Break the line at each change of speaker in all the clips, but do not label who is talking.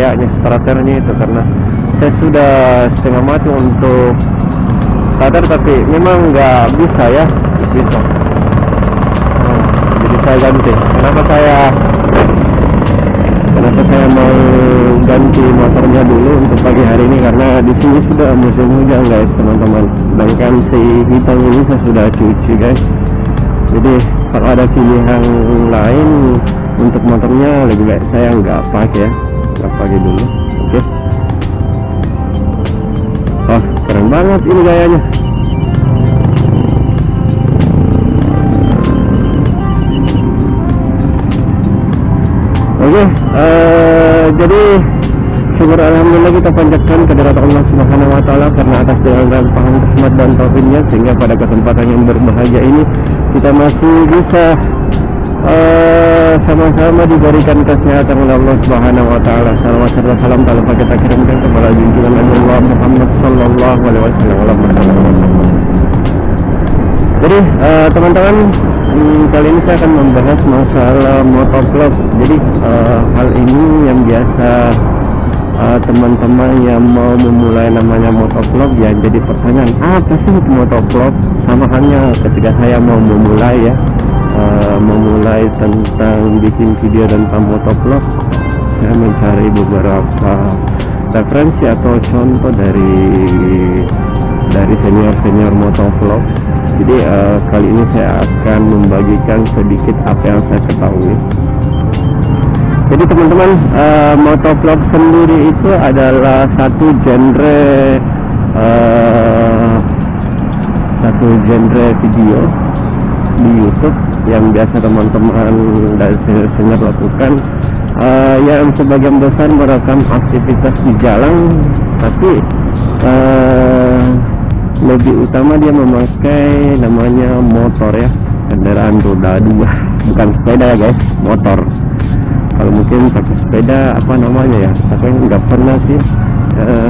gayanya starternya itu, karena saya sudah setengah mati untuk starter tapi memang nggak bisa ya, bisa. Jadi saya ganti. Kenapa saya mau ganti motornya dulu untuk pagi hari ini, karena di sini sudah musim hujan guys teman-teman. Sedangkan si hitam ini saya sudah cuci guys. Jadi kalau ada pilihan lain untuk motornya lebih baik saya nggak pakai dulu. Oke. Oh keren banget ini gayanya. Oke, jadi syukur alhamdulillah kita panjatkan kehadirat Allah Subhanahu wa taala karena atas segala limpahan rahmat dan taufiknya, sehingga pada kesempatan yang berbahagia ini kita masih bisa sama-sama diberikan kesehatan oleh Allah Subhanahu wa taala. Salawat serta salam tak lupa kita kirimkan kepada junjungan Nabi Allah Muhammad sallallahu alaihi wasallam. Jadi teman-teman, kali ini saya akan membahas masalah motovlog. Jadi hal ini yang biasa teman-teman yang mau memulai namanya motovlog ya jadi pertanyaan, apa sih motovlog? Sama halnya ketika saya mau memulai ya, memulai tentang bikin video tentang motovlog, saya mencari beberapa referensi atau contoh dari senior motovlog. Jadi kali ini saya akan membagikan sedikit apa yang saya ketahui. Jadi teman-teman, motovlog sendiri itu adalah satu genre video di YouTube yang biasa teman-teman dan senior lakukan, yang sebagian besar merekam aktivitas di jalan, tapi lebih utama dia memakai namanya motor ya, kendaraan roda 2, bukan sepeda ya guys, motor. Kalau mungkin pakai sepeda apa namanya ya, tapi nggak pernah sih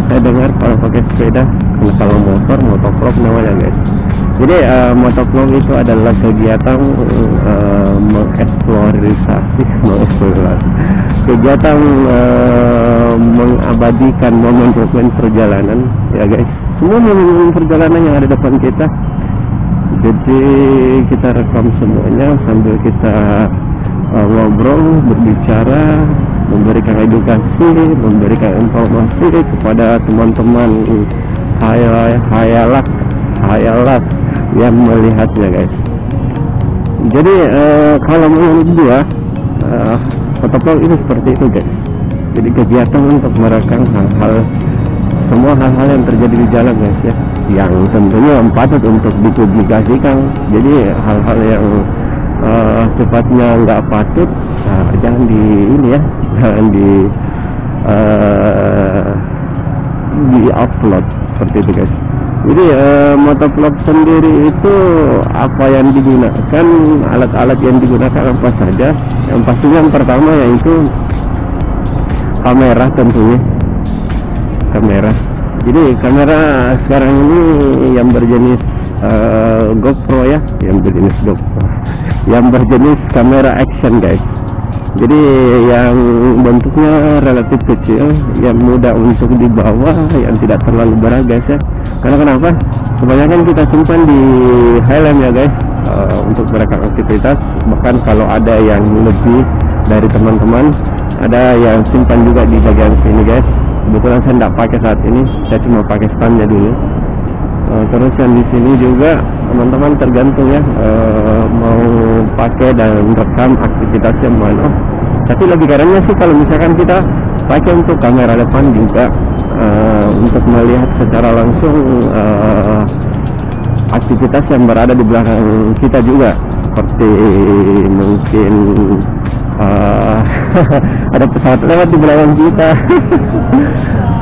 saya dengar kalau pakai sepeda. Karena kalau motovlog namanya guys. Jadi motovlog itu adalah kegiatan kegiatan mengabadikan momen-momen perjalanan ya guys, semua momen perjalanan yang ada depan kita. Jadi kita rekam semuanya sambil kita ngobrol, berbicara, memberikan edukasi, memberikan informasi kepada teman-teman hayalat yang melihatnya guys. Jadi kalau menurut gua motovlog itu seperti itu guys. Jadi kegiatan untuk merekam semua hal-hal yang terjadi di jalan guys ya, yang tentunya patut untuk dipublikasikan. Jadi hal-hal yang sifatnya nggak patut, jangan jangan di upload seperti itu guys. Jadi motovlog sendiri itu apa yang digunakan, alat-alat yang digunakan apa saja. Yang pastinya yang pertama yaitu kamera, tentunya kamera. Jadi kamera sekarang ini yang berjenis GoPro ya, yang berjenis kamera action guys. Jadi yang bentuknya relatif kecil, yang mudah untuk dibawa, yang tidak terlalu berat guys ya. Karena kenapa? Kebanyakan kita simpan di helm ya guys, untuk merekam aktivitas. Bahkan kalau ada yang lebih dari teman-teman, ada yang simpan juga di bagian sini guys. Kebetulan saya tidak pakai saat ini, saya cuma pakai standnya dulu. Terus yang di sini juga teman-teman tergantung ya, mau pakai dan rekam aktivitas yang mana. Tapi lebih karenanya sih kalau misalkan kita pakai untuk kamera depan juga, untuk melihat secara langsung aktivitas yang berada di belakang kita juga, seperti mungkin ada pesawat lewat di belakang kita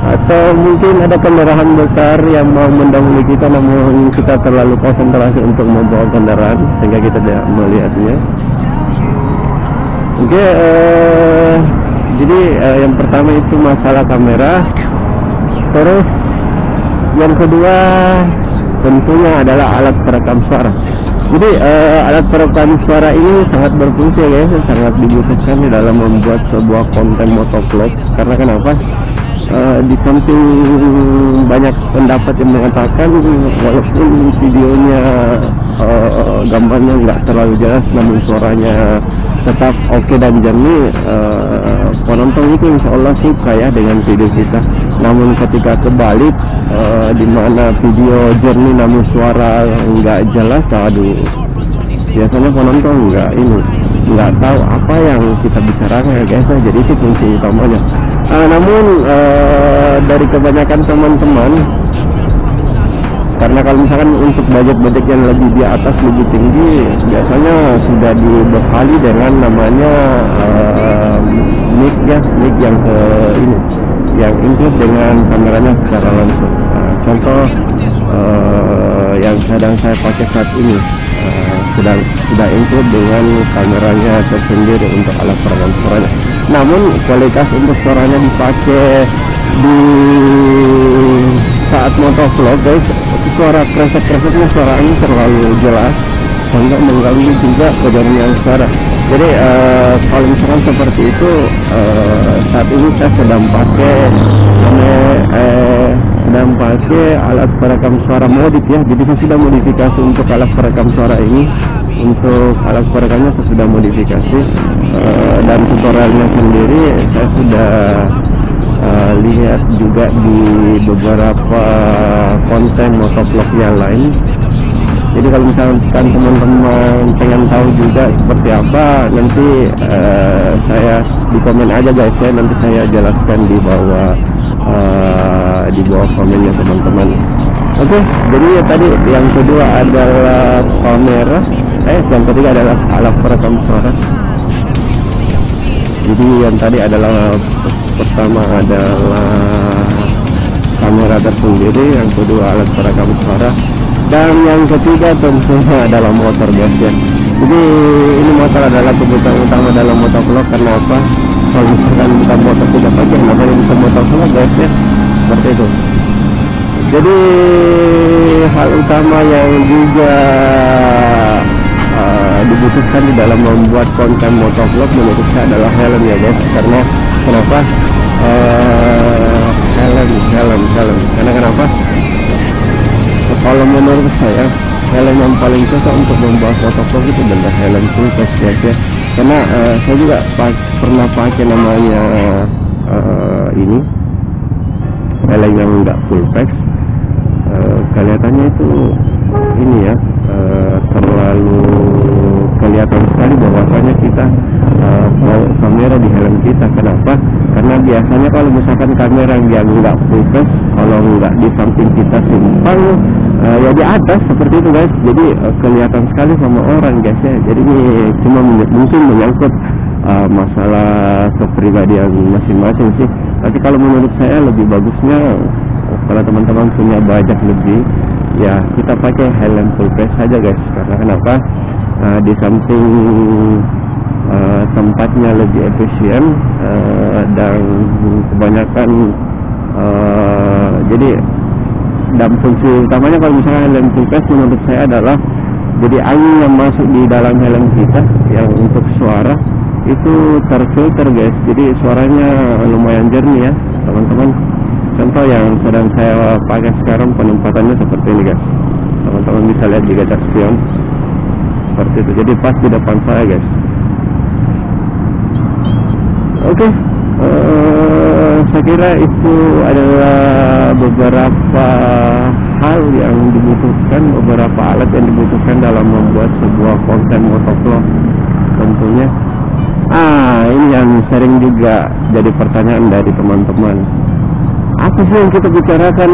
atau mungkin ada kendaraan besar yang mau mendahului kita, namun kita terlalu konsentrasi untuk membawa kendaraan sehingga kita tidak melihatnya. Oke, jadi yang pertama itu masalah kamera. Terus yang kedua tentunya adalah alat perekam suara. Jadi alat perekam suara ini sangat berfungsi ya guys, sangat dibutuhkan di dalam membuat sebuah konten motovlog. Karena kenapa? Di samping banyak pendapat yang mengatakan walaupun videonya gambarnya nggak terlalu jelas namun suaranya tetap oke dan jernih, penonton itu insya Allah suka ya dengan video kita. Namun ketika kebalik, di mana video jernih namun suara nggak jelas, aduh, biasanya penonton nggak tahu apa yang kita bicarakan ya guys. Jadi itu fungsi utamanya. Namun dari kebanyakan teman-teman, karena kalau misalkan untuk budget yang lebih di atas lebih tinggi, biasanya sudah dibekali dengan namanya mic yang yang include dengan kameranya secara langsung. Contoh yang sedang saya pakai saat ini sudah include dengan kameranya tersendiri untuk alat perekam suaranya. Namun kualitas untuk suaranya dipakai di saat motovlog guys, suara kresek-kreseknya suaranya terlalu jelas sehingga mengganggu juga kejernihan suara. Jadi kalau misalkan seperti itu, saat ini saya sedang pakai alat perekam suara modif ya. Jadi saya sudah modifikasi untuk alat perekam suara ini. Untuk alat perekamnya saya sudah modifikasi, dan tutorialnya sendiri saya sudah lihat juga di beberapa konten motovlog yang lain. Jadi kalau misalkan teman-teman pengen tahu juga seperti apa, nanti saya di komen aja guys ya, nanti saya jelaskan di bawah komennya teman-teman. Oke, jadi tadi yang kedua adalah kamera, yang ketiga adalah alat perekam suara. Jadi yang tadi adalah pertama adalah kamera tersendiri, yang kedua alat perekam suara, dan yang ketiga tentunya adalah motor guys ya. Jadi ini motor adalah kebutuhan utama dalam motovlog. Karena apa? Kalau misalkan kita motor tidak pakai, namanya bisa motovlog guys ya, seperti itu. Jadi hal utama yang juga dibutuhkan di dalam membuat konten motovlog menurut saya adalah helm ya guys. Karena kenapa? Helm. Karena kenapa? Kalau menurut saya helm yang paling cocok untuk membuat motovlog itu adalah helm full face guys ya. Karena saya juga pernah pakai namanya ini helm yang enggak full face. Kelihatannya itu ini ya, terlalu kelihatan sekali bahwasanya kita bawa kamera di helm kita. Kenapa? Karena biasanya kalau misalkan kamera yang nggak full face, kalau nggak di samping kita simpang, ya di atas seperti itu guys. Jadi kelihatan sekali sama orang guys ya. Jadi ini cuma mungkin menyangkut masalah kepribadian masing-masing sih. Tapi kalau menurut saya lebih bagusnya kalau teman-teman punya budget lebih, ya kita pakai helm full face saja guys. Karena kenapa? Di samping tempatnya lebih efisien, dan kebanyakan jadi dan fungsi utamanya kalau misalnya helm full face menurut saya adalah jadi angin yang masuk di dalam helm kita yang untuk suara itu terfilter guys. Jadi suaranya lumayan jernih ya teman-teman. Contoh yang sedang saya pakai sekarang penempatannya seperti ini guys. Teman-teman bisa lihat di kaca spion seperti itu. Jadi pas di depan saya guys. Oke, saya kira itu adalah beberapa hal yang dibutuhkan, beberapa alat yang dibutuhkan dalam membuat sebuah konten motovlog tentunya. Ini yang sering juga jadi pertanyaan dari teman-teman. Apa sih yang kita bicarakan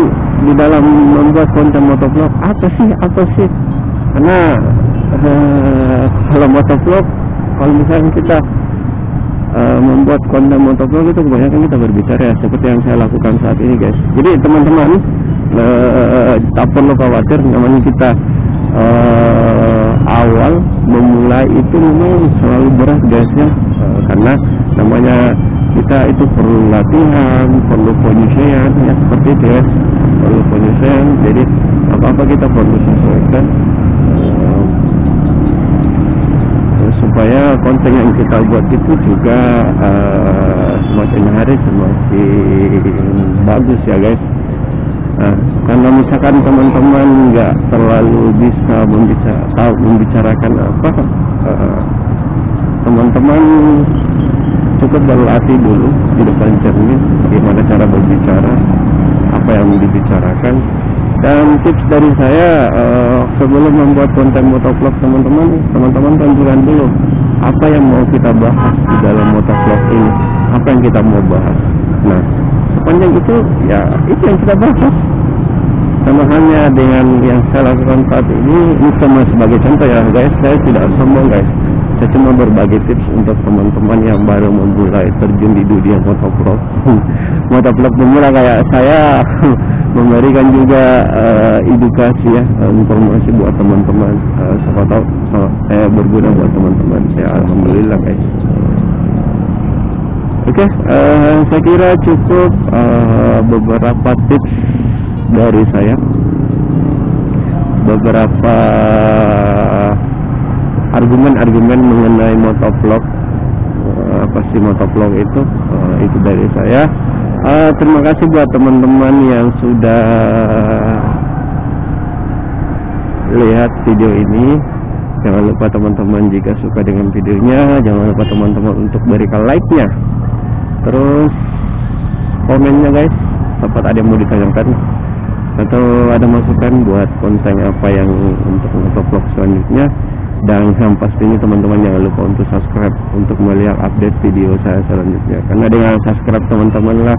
di dalam membuat konten motovlog? Apa sih? Karena kalau motovlog, kalau misalnya kita membuat konten motovlog itu kebanyakan kita berbicara ya, seperti yang saya lakukan saat ini guys. Jadi teman-teman tak perlu khawatir, namanya kita awal memulai itu memang selalu berat guys ya, karena namanya kita itu perlu latihan, perlu penyesuaian ya, seperti itu ya, perlu penyesuaian. Jadi apa-apa kita perlu sesuaikan supaya konten yang kita buat itu juga semakin hari semakin bagus ya guys. Nah, karena misalkan teman-teman nggak terlalu bisa membicarakan apa, teman-teman cukup berlatih dulu di depan cermin gimana cara berbicara, apa yang dibicarakan. Dan tips dari saya, sebelum membuat konten motovlog teman-teman tentukan dulu apa yang mau kita bahas di dalam motovlog ini, apa yang kita mau bahas. Nah, sepanjang itu ya itu yang kita bahas. Sama hanya dengan yang saya lakukan saat ini cuma sebagai contoh ya guys, saya tidak sombong guys, saya cuma berbagi tips untuk teman-teman yang baru memulai terjun di dunia motovlog. Motovlog pemula kayak saya memberikan juga edukasi ya, informasi buat teman-teman, siapa tahu saya berguna buat teman-teman ya, alhamdulillah guys. Oke, saya kira cukup beberapa tips dari saya, beberapa argumen-argumen mengenai motovlog. Apa sih motovlog itu dari saya. Terima kasih buat teman-teman yang sudah lihat video ini. Jangan lupa teman-teman jika suka dengan videonya, jangan lupa teman-teman untuk berikan like-nya, terus komennya guys, tempat ada yang mau ditanyakan atau ada masukan buat konten apa yang untuk motovlog selanjutnya. Dan yang pastinya teman-teman jangan lupa untuk subscribe untuk melihat update video saya selanjutnya, karena dengan subscribe teman-teman lah